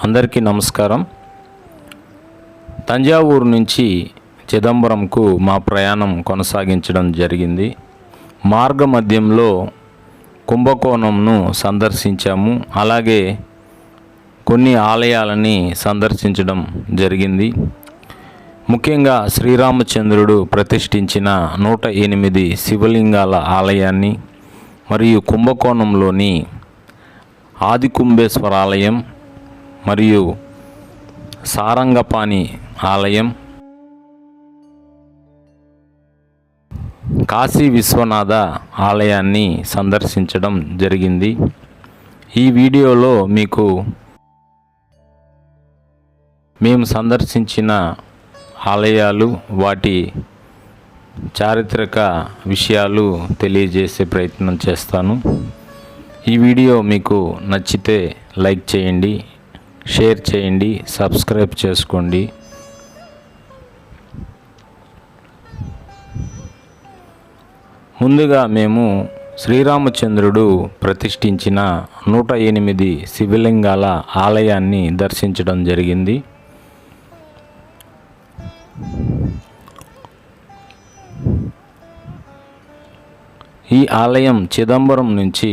అందరికీ నమస్కారం. తంజావూరు నుంచి చిదంబరంకు మా ప్రయాణం కొనసాగించడం జరిగింది. మార్గ మధ్యంలో కుంభకోణంను సందర్శించాము. అలాగే కొన్ని ఆలయాలని సందర్శించడం జరిగింది. ముఖ్యంగా శ్రీరామచంద్రుడు ప్రతిష్ఠించిన 108 శివలింగాల ఆలయాన్ని మరియు కుంభకోణంలోని ఆదికుంభేశ్వర ఆలయం మరియు సారంగపాణి ఆలయం, కాశీ విశ్వనాథ ఆలయాన్ని సందర్శించడం జరిగింది. ఈ వీడియోలో మీకు మేము సందర్శించిన ఆలయాలు, వాటి చారిత్రక విషయాలు తెలియజేసే ప్రయత్నం చేస్తాను. ఈ వీడియో మీకు నచ్చితే లైక్ చేయండి, షేర్ చేయండి, సబ్స్క్రైబ్ చేసుకోండి. ముందుగా మేము శ్రీరామచంద్రుడు ప్రతిష్ఠించిన 108 శివలింగాల ఆలయాన్ని దర్శించడం జరిగింది. ఈ ఆలయం చిదంబరం నుంచి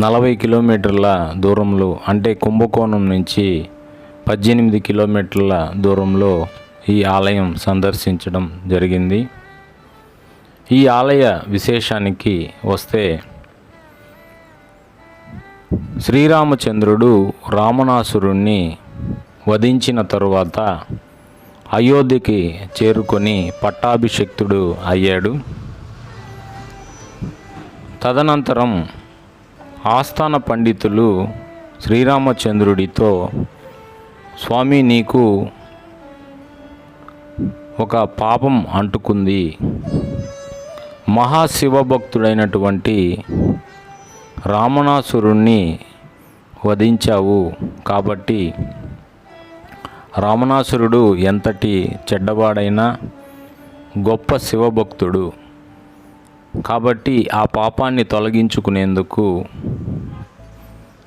40 కిలోమీటర్ల దూరంలో, అంటే కుంభకోణం నుంచి 18 కిలోమీటర్ల దూరంలో ఈ ఆలయం సందర్శించడం జరిగింది. ఈ ఆలయ విశేషానికి వస్తే, శ్రీరామచంద్రుడు రావణాసురుణ్ణి వధించిన తరువాత అయోధ్యకి చేరుకొని పట్టాభిషిక్తుడు అయ్యాడు. తదనంతరం ఆస్థాన పండితులు శ్రీరామచంద్రుడితో, స్వామి, నీకు ఒక పాపం అంటుకుంది. మహాశివభక్తుడైనటువంటి రావణాసురుణ్ణి వధించావు. కాబట్టి రావణాసురుడు ఎంతటి చెడ్డవాడైనా గొప్ప శివభక్తుడు. కాబట్టి ఆ పాపాన్ని తొలగించుకునేందుకు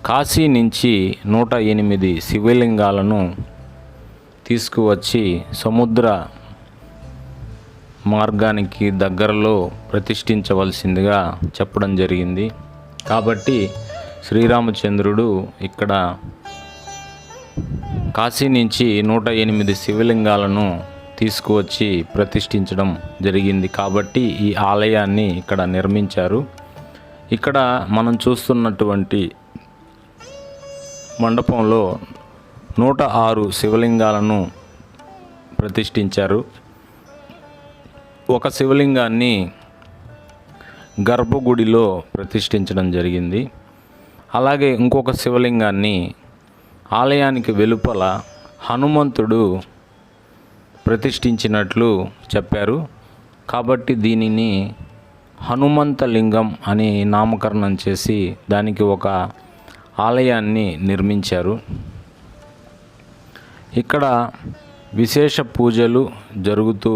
కాశీ నుంచి 108 శివలింగాలను తీసుకువచ్చి సముద్ర మార్గానికి దగ్గరలో ప్రతిష్ఠించవలసిందిగా చెప్పడం జరిగింది. కాబట్టి శ్రీరామచంద్రుడు ఇక్కడ కాశీ నుంచి 108 శివలింగాలను తీసుకువచ్చి ప్రతిష్ఠించడం జరిగింది. కాబట్టి ఈ ఆలయాన్ని ఇక్కడ నిర్మించారు. ఇక్కడ మనం చూస్తున్నటువంటి మండపంలో 106 శివలింగాలను ప్రతిష్ఠించారు. ఒక శివలింగాన్ని గర్భగుడిలో ప్రతిష్ఠించడం జరిగింది. అలాగే ఇంకొక శివలింగాన్ని ఆలయానికి వెలుపల హనుమంతుడు ప్రతిష్ఠించినట్లు చెప్పారు. కాబట్టి దీనిని హనుమంతలింగం అని నామకరణం చేసి దానికి ఒక ఆలయాన్ని నిర్మించారు. ఇక్కడ విశేష పూజలు జరుగుతూ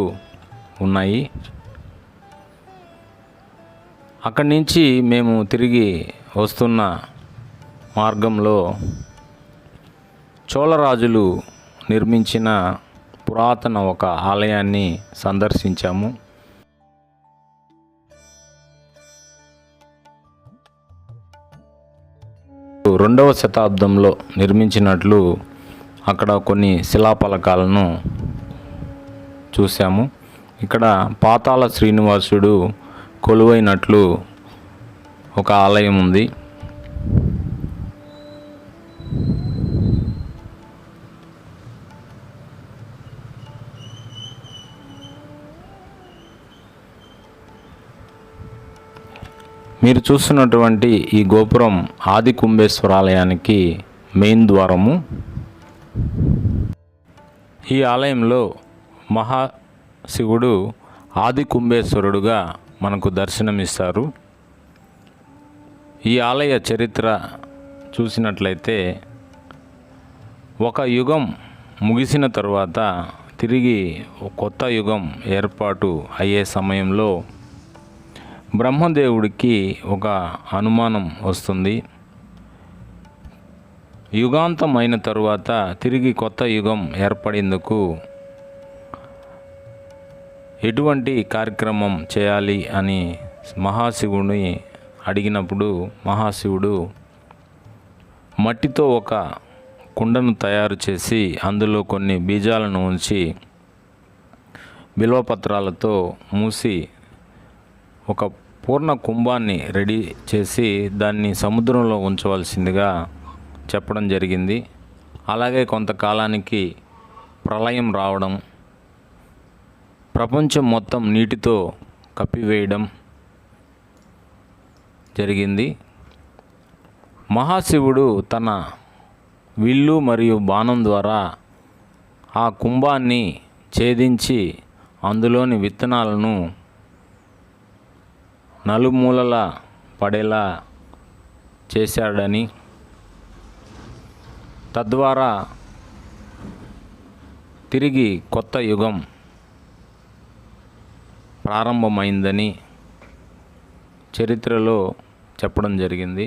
ఉన్నాయి. అక్కడి నుంచి మేము తిరిగి వస్తున్న మార్గంలో చోళరాజులు నిర్మించిన పురాతన ఒక ఆలయాన్ని సందర్శించాము. రెండవ శతాబ్దంలో నిర్మించినట్లు అక్కడ కొన్ని శిలాఫలకాలను చూసాము. ఇక్కడ పాతాళ శ్రీనివాసుడు కొలువైనట్లు ఒక ఆలయం ఉంది. మీరు చూస్తున్నటువంటి ఈ గోపురం ఆదికుంభేశ్వర ఆలయానికి మెయిన్ ద్వారము. ఈ ఆలయంలో మహాశివుడు ఆదికుంభేశ్వరుడుగా మనకు దర్శనమిస్తారు. ఈ ఆలయ చరిత్ర చూసినట్లయితే, ఒక యుగం ముగిసిన తరువాత తిరిగి కొత్త యుగం ఏర్పాటు అయ్యే సమయంలో బ్రహ్మదేవుడికి ఒక అనుమానం వస్తుంది. యుగాంతం అయిన తరువాత తిరిగి కొత్త యుగం ఏర్పడేందుకు ఎటువంటి కార్యక్రమం చేయాలి అని మహాశివుని అడిగినప్పుడు మహాశివుడు మట్టితో ఒక కుండను తయారు చేసి అందులో కొన్ని బీజాలను ఉంచి బిల్వపత్రాలతో మూసి ఒక పూర్ణ కుంభాన్ని రెడీ చేసి దాన్ని సముద్రంలో ఉంచవలసిందిగా చెప్పడం జరిగింది. అలాగే కొంతకాలానికి ప్రళయం రావడం, ప్రపంచం మొత్తం నీటితో కప్పివేయడం జరిగింది. మహాశివుడు తన విల్లు మరియు బాణం ద్వారా ఆ కుంభాన్ని ఛేదించి అందులోని విత్తనాలను నలుమూలల పడేలా చేశాడని, తద్వారా తిరిగి కొత్త యుగం ప్రారంభమైందని చరిత్రలో చెప్పడం జరిగింది.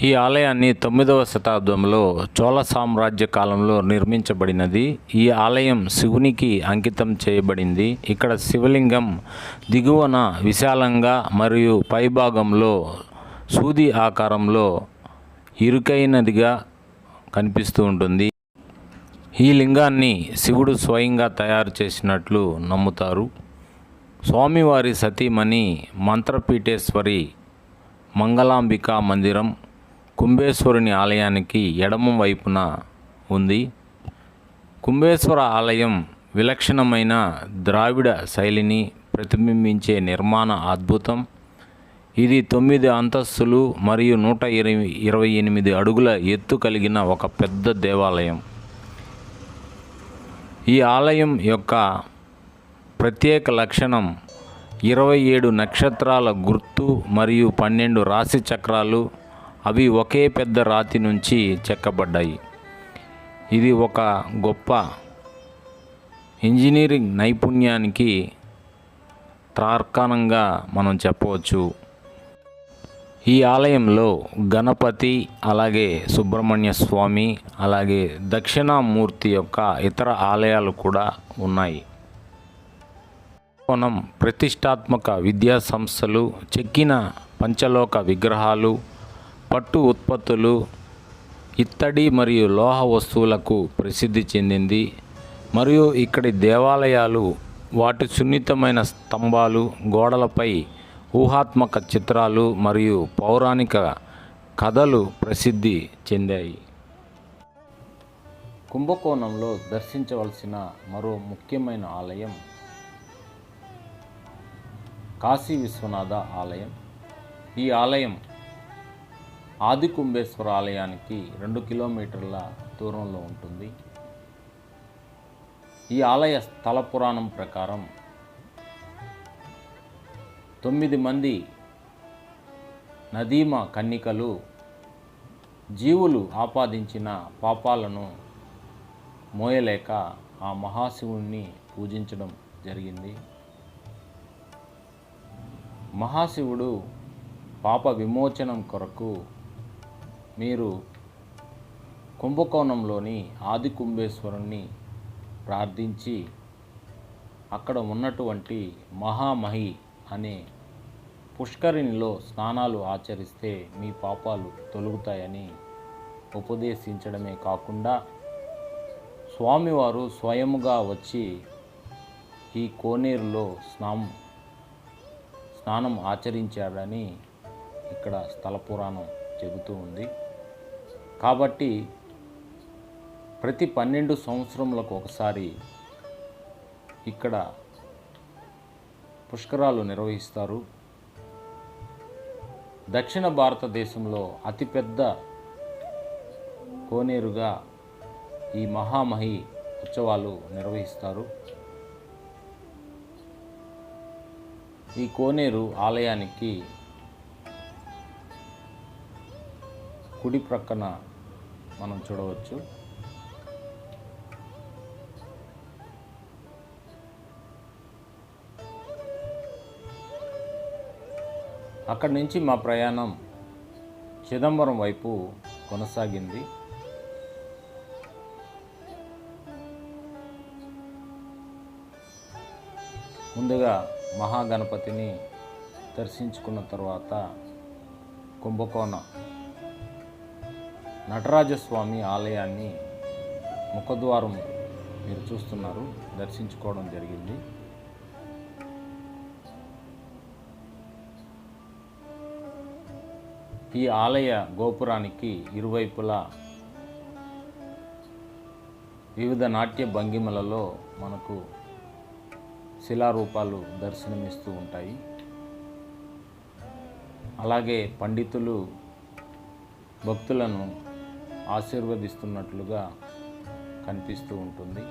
ఈ ఆలయాన్ని 9వ శతాబ్దంలో చోళ సామ్రాజ్య కాలంలో నిర్మించబడినది. ఈ ఆలయం శివునికి అంకితం చేయబడింది. ఇక్కడ శివలింగం దిగువన విశాలంగా మరియు పైభాగంలో సూది ఆకారంలో ఇరుకైనదిగా కనిపిస్తూ ఉంటుంది. ఈ లింగాన్ని శివుడు స్వయంగా తయారు చేసినట్లు నమ్ముతారు. స్వామివారి సతీమణి మంత్రపీఠేశ్వరి మంగళాంబికా మందిరం కుంభేశ్వరుని ఆలయానికి ఎడమ వైపున ఉంది. కుంభేశ్వర ఆలయం విలక్షణమైన ద్రావిడ శైలిని ప్రతిబింబించే నిర్మాణ అద్భుతం. ఇది 9 అంతస్తులు మరియు 128 అడుగుల ఎత్తు కలిగిన ఒక పెద్ద దేవాలయం. ఈ ఆలయం యొక్క ప్రత్యేక లక్షణం 27 నక్షత్రాల గుర్తు మరియు 12 రాశి చక్రాలు. అవి ఒకే పెద్ద రాతి నుంచి చెక్కబడ్డాయి. ఇది ఒక గొప్ప ఇంజనీరింగ్ నైపుణ్యానికి తార్కాణంగా మనం చెప్పవచ్చు. ఈ ఆలయంలో గణపతి, అలాగే సుబ్రహ్మణ్య స్వామి, అలాగే దక్షిణామూర్తి యొక్క ఇతర ఆలయాలు కూడా ఉన్నాయి. మనం ప్రతిష్టాత్మక విద్యా సంస్థలు, చెక్కిన పంచలోక విగ్రహాలు, పట్టు ఉత్పత్తులు, ఇత్తడి మరియు లోహ వస్తువులకు ప్రసిద్ధి చెందింది. మరియు ఇక్కడి దేవాలయాలు వాటి సున్నితమైన స్తంభాలు, గోడలపై ఊహాత్మక చిత్రాలు మరియు పౌరాణిక కథలు ప్రసిద్ధి చెందాయి. కుంభకోణంలో దర్శించవలసిన మరో ముఖ్యమైన ఆలయం కాశీ విశ్వనాథ ఆలయం. ఈ ఆలయం ఆది కుంభేశ్వర ఆలయానికి 2 కిలోమీటర్ల దూరంలో ఉంటుంది. ఈ ఆలయ స్థల పురాణం ప్రకారం 9 మంది నదీమ కన్నికలు జీవులు ఆపాదించిన పాపాలను మోయలేక ఆ మహాశివుణ్ణి పూజించడం జరిగింది. మహాశివుడు పాప విమోచనం కొరకు మీరు కుంభకోణంలోని ఆది కుంభేశ్వరుణ్ణి ప్రార్థించి అక్కడ ఉన్నటువంటి మహామహి అనే పుష్కరిణిలో స్నానాలు ఆచరిస్తే మీ పాపాలు తొలగుతాయని ఉపదేశించడమే కాకుండా స్వామివారు స్వయముగా వచ్చి ఈ కోనేరులో స్నానం ఆచరించాడని ఇక్కడ స్థల పురాణం చెబుతూ ఉంది. కాబట్టి ప్రతి 12 సంవత్సరములకు ఒకసారి ఇక్కడ పుష్కరాలు నిర్వహిస్తారు. దక్షిణ భారతదేశంలో అతిపెద్ద కోనేరుగా ఈ మహామహి ఉత్సవాలు నిర్వహిస్తారు. ఈ కోనేరు ఆలయానికి కుడి ప్రక్కన మనం చూడవచ్చు. అక్కడి నుంచి మా ప్రయాణం చిదంబరం వైపు కొనసాగింది. ముందుగా మహాగణపతిని దర్శించుకున్న తర్వాత కుంభకోణ నటరాజస్వామి ఆలయాన్ని ముఖద్వారం మీరు చూస్తున్నారు, దర్శించుకోవడం జరిగింది. ఈ ఆలయ గోపురానికి ఇరువైపులా వివిధ నాట్య భంగిమలలో మనకు శిలారూపాలు దర్శనమిస్తూ ఉంటాయి. అలాగే పండితులు భక్తులను ఆశీర్వదిస్తున్నట్లుగా కనిపిస్తూ ఉంటుంది.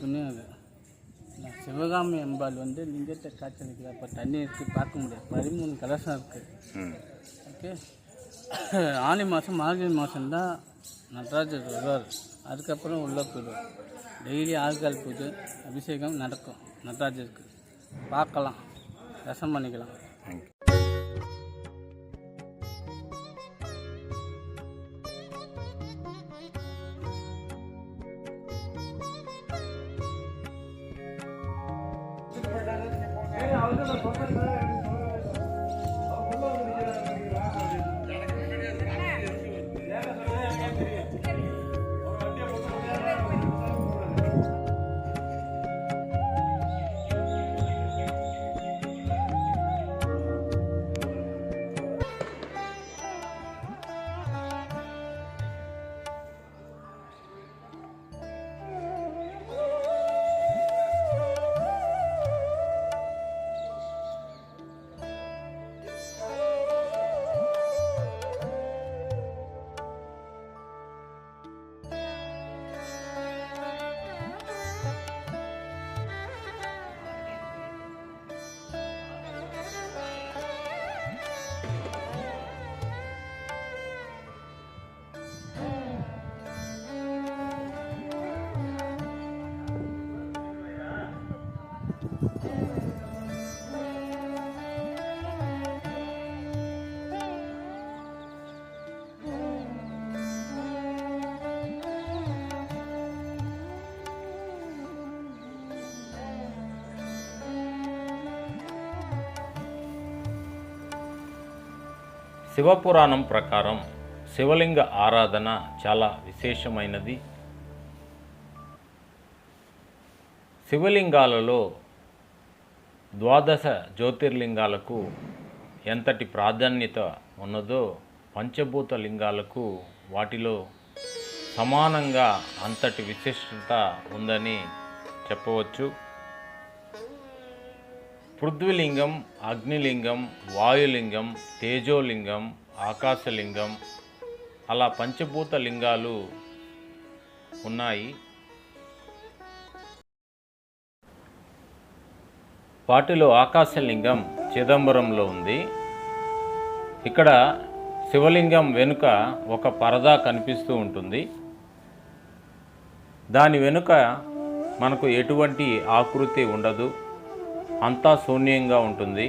துணியாக சிவகாமி அம்பாள் லிங்கத்தை காய்ச்சலுக்கு அப்போ தண்ணி இருக்குது, பார்க்க முடியாது. 13 கலசம் இருக்குது. ஓகே, ஆனி மாதம் மார்கழி மாதம்தான் நடராஜர் வருவார். அதுக்கப்புறம் உள்ளே போயிடுவார். டெய்லி ஆள்கால் பூஜை அபிஷேகம் நடக்கும். நடராஜருக்கு பார்க்கலாம், ரசம் பண்ணிக்கலாம். శివపురాణం ప్రకారం శివలింగ ఆరాధన చాలా విశేషమైనది. శివలింగాలలో 12 జ్యోతిర్లింగాలకు ఎంతటి ప్రాధాన్యత ఉన్నదో పంచభూత లింగాలకు వాటిలో సమానంగా అంతటి విశిష్టత ఉందని చెప్పవచ్చు. పృథ్వీలింగం, అగ్నిలింగం, వాయులింగం, తేజోలింగం, ఆకాశలింగం అలా పంచభూత లింగాలు ఉన్నాయి. వాటిలో ఆకాశలింగం చిదంబరంలో ఉంది. ఇక్కడ శివలింగం వెనుక ఒక పరదా కనిపిస్తూ ఉంటుంది. దాని వెనుక మనకు ఎటువంటి ఆకృతి ఉండదు, అంతా శూన్యంగా ఉంటుంది.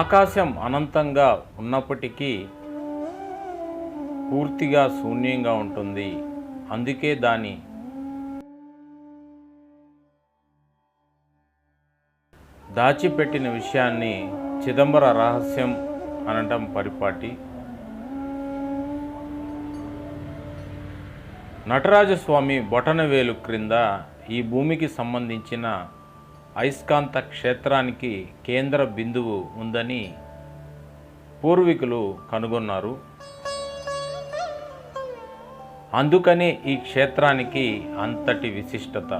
ఆకాశం అనంతంగా ఉన్నప్పటికీ పూర్తిగా శూన్యంగా ఉంటుంది. అందుకే దాని దాచిపెట్టిన విషయాన్ని చిదంబర రహస్యం అనటం పరిపాటి. నటరాజస్వామి బొటనవేలు క్రింద ఈ భూమికి సంబంధించిన అయస్కాంత క్షేత్రానికి కేంద్ర బిందువు ఉందని పూర్వీకులు కనుగొన్నారు. అందుకనే ఈ క్షేత్రానికి అంతటి విశిష్టత.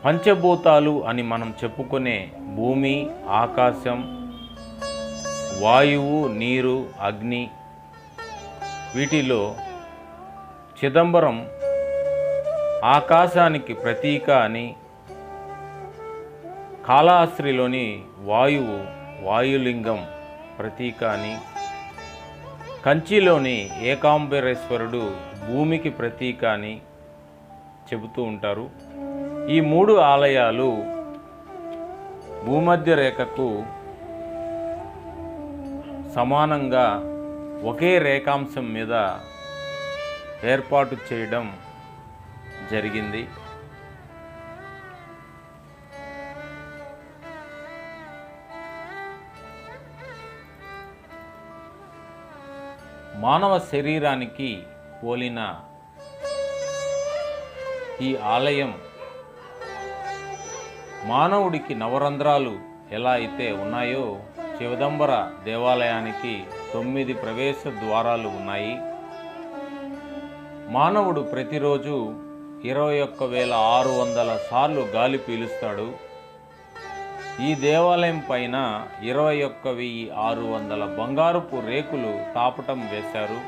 పంచభూతాలు అని మనం చెప్పుకునే భూమి, ఆకాశం, వాయువు, నీరు, అగ్ని, వీటిలో చిదంబరం ఆకాశానికి ప్రతీక అని, కాళహస్తిలోని వాయువు వాయులింగం ప్రతీక అని, కంచిలోని ఏకాంబరేశ్వరుడు భూమికి ప్రతీక అని చెబుతూ ఉంటారు. ఈ 3 ఆలయాలు భూమధ్య రేఖకు సమానంగా ఒకే రేఖాంశం మీద ఏర్పాటు చేయడం జరిగింది. మానవ శరీరానికి పోలిన ఈ ఆలయం మానవుడికి నవరంధ్రాలు ఎలా అయితే ఉన్నాయో చిదంబర దేవాలయానికి 9 ప్రవేశ ద్వారాలు ఉన్నాయి. మానవుడు ప్రతిరోజు 21,600 సార్లు గాలి పీలుస్తాడు. ఈ దేవాలయం పైన 21,600 బంగారపు రేకులు తాపటం వేశారు.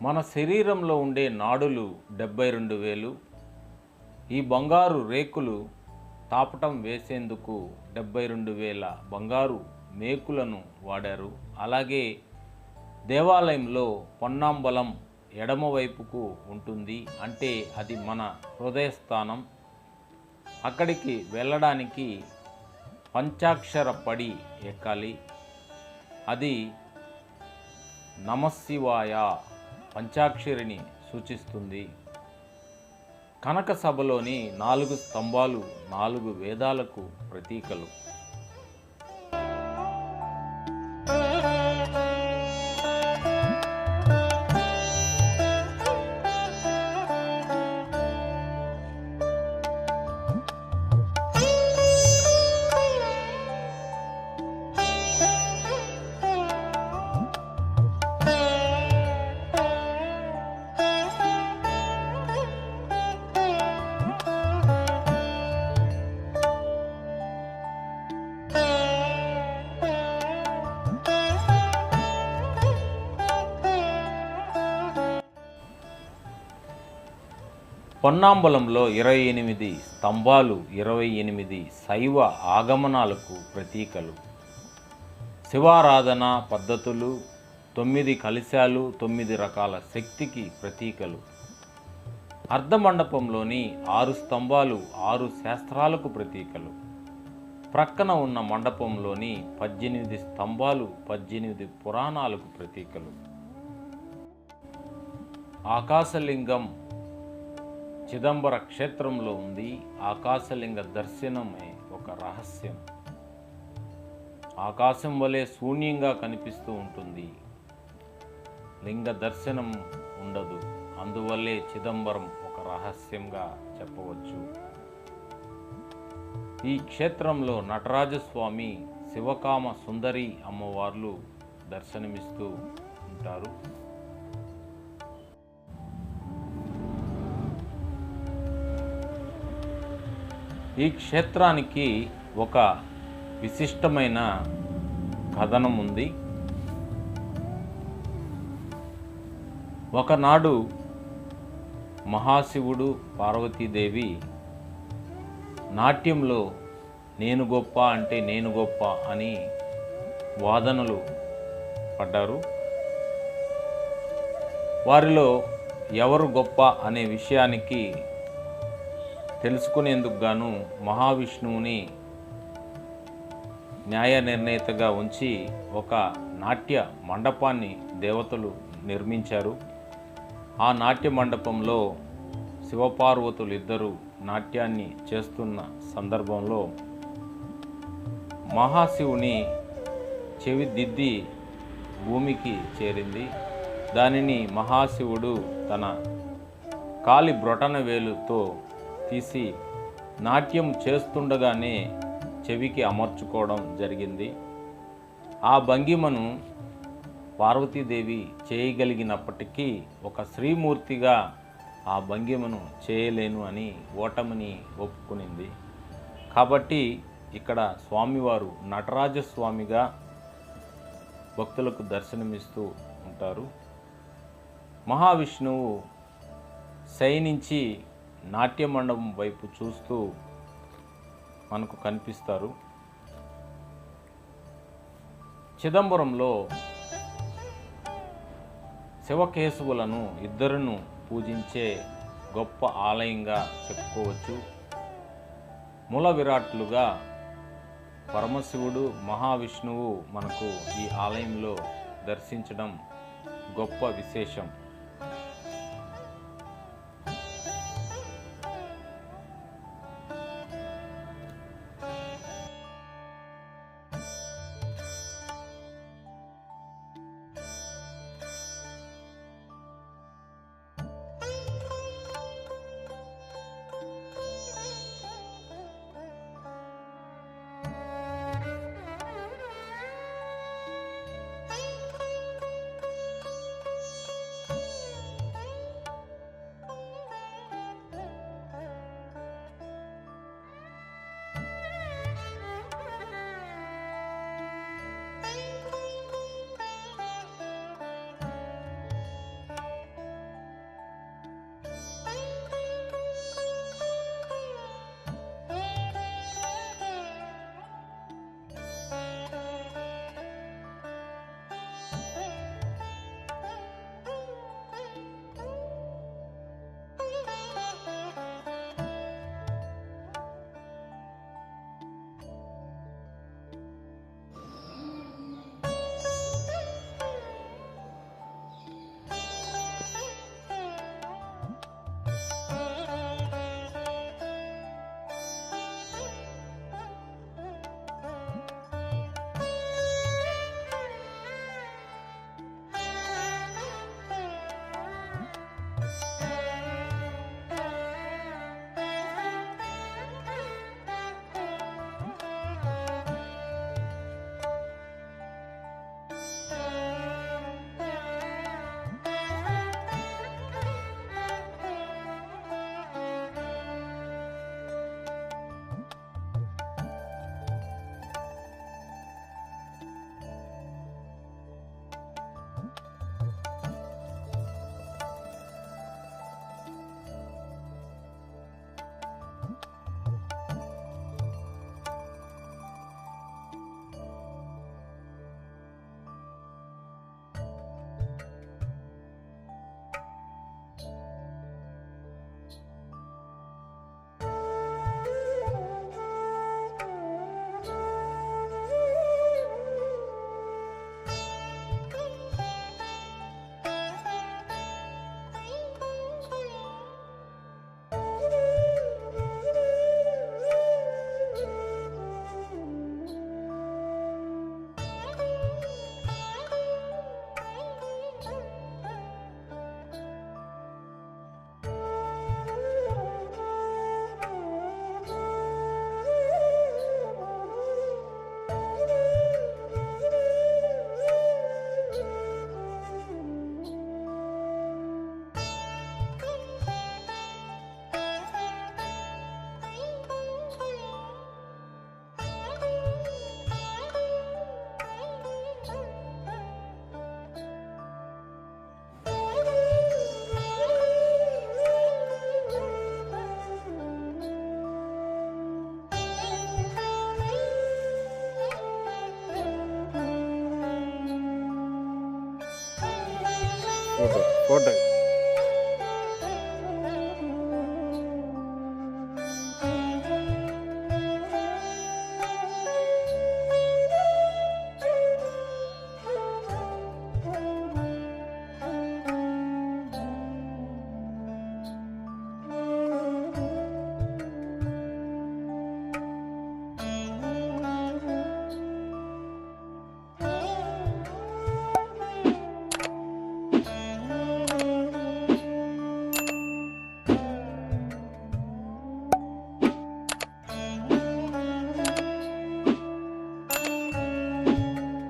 మన శరీరంలో ఉండే నాడులు 72,000. ఈ బంగారు రేకులు తాపటం వేసేందుకు 72,000 బంగారు మేకులను వాడారు. అలాగే దేవాలయంలో పొన్నాంబలం ఎడమవైపుకు ఉంటుంది. అంటే అది మన హృదయస్థానం. అక్కడికి వెళ్ళడానికి పంచాక్షర పడి ఎక్కాలి. అది నమశివాయ పంచాక్షరిని సూచిస్తుంది. కనక సభలోని 4 స్తంభాలు 4 వేదాలకు ప్రతీకలు. పొన్నాంబలంలో 28 స్తంభాలు 28 శైవ ఆగమనాలకు ప్రతీకలు. శివారాధన పద్ధతులు, 9 కలశాలు 9 రకాల శక్తికి ప్రతీకలు. అర్ధమండపంలోని 6 స్తంభాలు 6 శాస్త్రాలకు ప్రతీకలు. ప్రక్కన ఉన్న మండపంలోని 18 స్తంభాలు 18 పురాణాలకు ప్రతీకలు. ఆకాశలింగం చిదంబర క్షేత్రంలో ఉంది. ఆకాశలింగ దర్శనమే ఒక రహస్యం. ఆకాశం వలె శూన్యంగా కనిపిస్తూ ఉంటుంది. లింగ దర్శనం ఉండదు. అందువల్లే చిదంబరం ఒక రహస్యంగా చెప్పవచ్చు. ఈ క్షేత్రంలో నటరాజస్వామి, శివకామ సుందరి అమ్మవార్లు దర్శనమిస్తూ ఉంటారు. ఈ క్షేత్రానికి ఒక విశిష్టమైన కథనం ఉంది. ఒకనాడు మహాశివుడు పార్వతీదేవి నాట్యంలో నేను గొప్ప అంటే నేను గొప్ప అని వాదనలు పడ్డారు. వారిలో ఎవరు గొప్ప అనే విషయానికి తెలుసుకునేందుకు గాను మహావిష్ణువుని న్యాయ నిర్ణేతగా ఉంచి ఒక నాట్య మండపాన్ని దేవతలు నిర్మించారు. ఆ నాట్య మండపంలో శివపార్వతులు ఇద్దరు నాట్యాన్ని చేస్తున్న సందర్భంలో మహాశివుని చెవి దిద్ది భూమికి చేరింది. దానిని మహాశివుడు తన కాలి బ్రొటన వేలుతో తీసి నాట్యం చేస్తుండగానే చెవికి అమర్చుకోవడం జరిగింది. ఆ భంగిమను పార్వతీదేవి చేయగలిగినప్పటికీ ఒక శ్రీమూర్తిగా ఆ భంగిమను చేయలేను అని ఓటమిని ఒప్పుకునింది. కాబట్టి ఇక్కడ స్వామివారు నటరాజస్వామిగా భక్తులకు దర్శనమిస్తూ ఉంటారు. మహావిష్ణువు శయనించి నాట్య మండపం వైపు చూస్తూ మనకు కనిపిస్తారు. చిదంబరంలో శివకేశవులను ఇద్దరును పూజించే గొప్ప ఆలయంగా చెప్పుకోవచ్చు. మూల విరాట్లుగా పరమశివుడు మహావిష్ణువు మనకు ఈ ఆలయంలో దర్శించడం గొప్ప విశేషం. ఫోటో